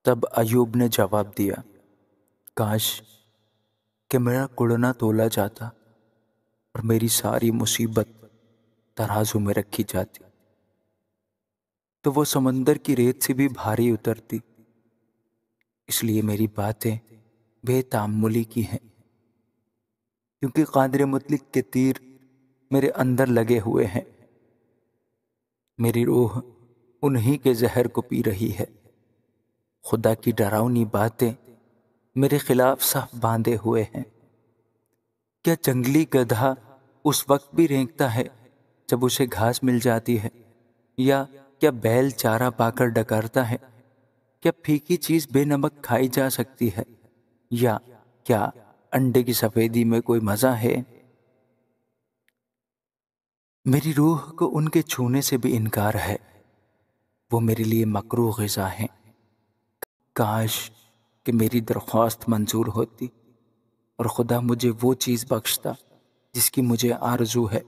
تب ایوب نے جواب دیا، کاش کہ میرا کڑنا تولا جاتا اور میری ساری مصیبت ترازو میں رکھی جاتی تو وہ سمندر کی ریت سے بھی بھاری اترتی۔ اس لیے میری باتیں بے تأملی کی ہیں، کیونکہ قادر مطلق کے تیر میرے اندر لگے ہوئے ہیں۔ میری روح انہی کے زہر کو پی رہی ہے۔ خدا کی ڈراؤنی باتیں میرے خلاف صف باندھے ہوئے ہیں۔ کیا جنگلی گدھا اس وقت بھی رینگتا ہے جب اسے گھاس مل جاتی ہے؟ یا کیا بیل چارہ پا کر ڈکرتا ہے؟ کیا پھیکی چیز بے نمک کھائی جا سکتی ہے؟ یا کیا انڈے کی سفیدی میں کوئی مزہ ہے؟ میری روح کو ان کے چھونے سے بھی انکار ہے، وہ میرے لیے مکروہ غذا ہیں۔ کاش کہ میری درخواست منظور ہوتی اور خدا مجھے وہ چیز بخشتا جس کی مجھے آرزو ہے،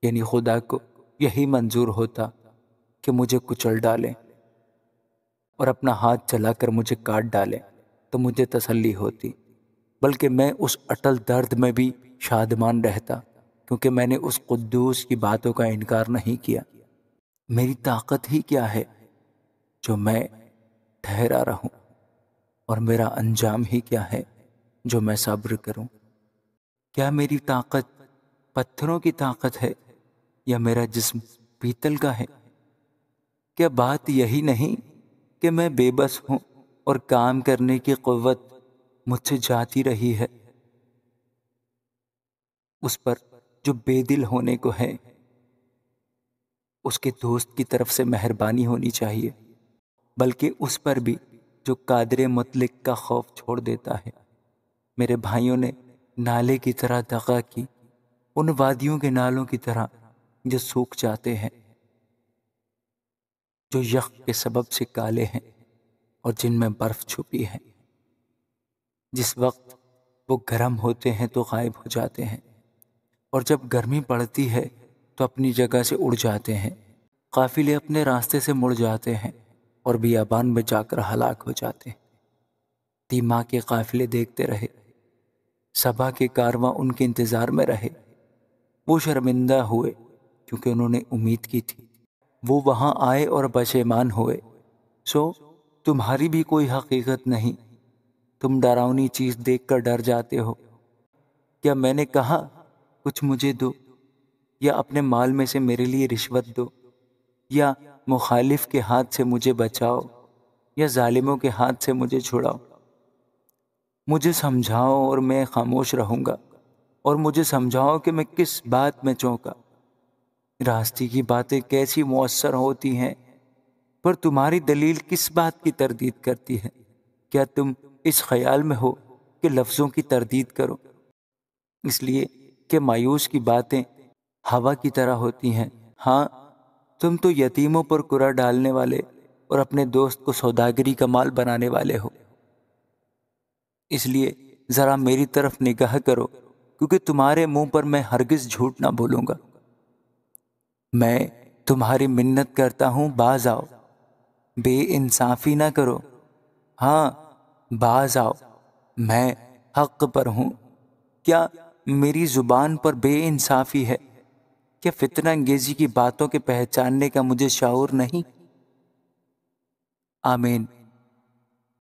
یعنی خدا کو یہی منظور ہوتا کہ مجھے کچل ڈالیں اور اپنا ہاتھ چلا کر مجھے کاٹ ڈالیں تو مجھے تسلی ہوتی، بلکہ میں اس اٹل درد میں بھی شادمان رہتا، کیونکہ میں نے اس قدوس کی باتوں کا انکار نہیں کیا۔ میری طاقت ہی کیا ہے جو میں ٹھہرا رہوں، اور میرا انجام ہی کیا ہے جو میں صبر کروں؟ کیا میری طاقت پتھروں کی طاقت ہے یا میرا جسم پیتل کا ہے؟ کیا بات یہی نہیں کہ میں بے بس ہوں اور کام کرنے کی قوت مجھ سے جاتی رہی ہے؟ اس پر جو بے دل ہونے کو ہے اس کے دوست کی طرف سے مہربانی ہونی چاہیے، بلکہ اس پر بھی جو قادر مطلق کا خوف چھوڑ دیتا ہے۔ میرے بھائیوں نے نالے کی طرح دغا کی، ان وادیوں کے نالوں کی طرح جو سوکھ جاتے ہیں، جو یخ کے سبب سے کالے ہیں اور جن میں برف چھپی ہے۔ جس وقت وہ گرم ہوتے ہیں تو غائب ہو جاتے ہیں، اور جب گرمی پڑتی ہے تو اپنی جگہ سے اڑ جاتے ہیں۔ قافلے اپنے راستے سے مڑ جاتے ہیں اور بیابان میں جا کر ہلاک ہو جاتے ہیں۔ تیما کے قافلے دیکھتے رہے، سبا کے کارواں ان کے انتظار میں رہے۔ وہ شرمندہ ہوئے کیونکہ انہوں نے امید کی تھی۔ وہ وہاں آئے اور پشیمان ہوئے۔ سو تمہاری بھی کوئی حقیقت نہیں، تم ڈراؤنی چیز دیکھ کر ڈر جاتے ہو۔ کیا میں نے کہا کچھ مجھے دو، یا اپنے مال میں سے میرے لیے رشوت دو، یا مخالف کے ہاتھ سے مجھے بچاؤ، یا ظالموں کے ہاتھ سے مجھے چھڑاؤ؟ مجھے سمجھاؤ اور میں خاموش رہوں گا، اور مجھے سمجھاؤ کہ میں کس بات میں چونکا۔ راستے کی باتیں کیسی مؤثر ہوتی ہیں، پر تمہاری دلیل کس بات کی تردید کرتی ہے؟ کیا تم اس خیال میں ہو کہ لفظوں کی تردید کرو؟ اس لیے کہ مایوس کی باتیں ہوا کی طرح ہوتی ہیں۔ ہاں، تم تو یتیموں پر کرا ڈالنے والے اور اپنے دوست کو سوداگری کا مال بنانے والے ہو۔ اس لیے ذرا میری طرف نگاہ کرو، کیونکہ تمہارے منہ پر میں ہرگز جھوٹ نہ بولوں گا۔ میں تمہاری منت کرتا ہوں، باز آؤ، بے انصافی نہ کرو۔ ہاں، باز آؤ، میں حق پر ہوں۔ کیا میری زبان پر بے انصافی ہے؟ کیا فتنہ انگیزی کی باتوں کے پہچاننے کا مجھے شعور نہیں؟ آمین۔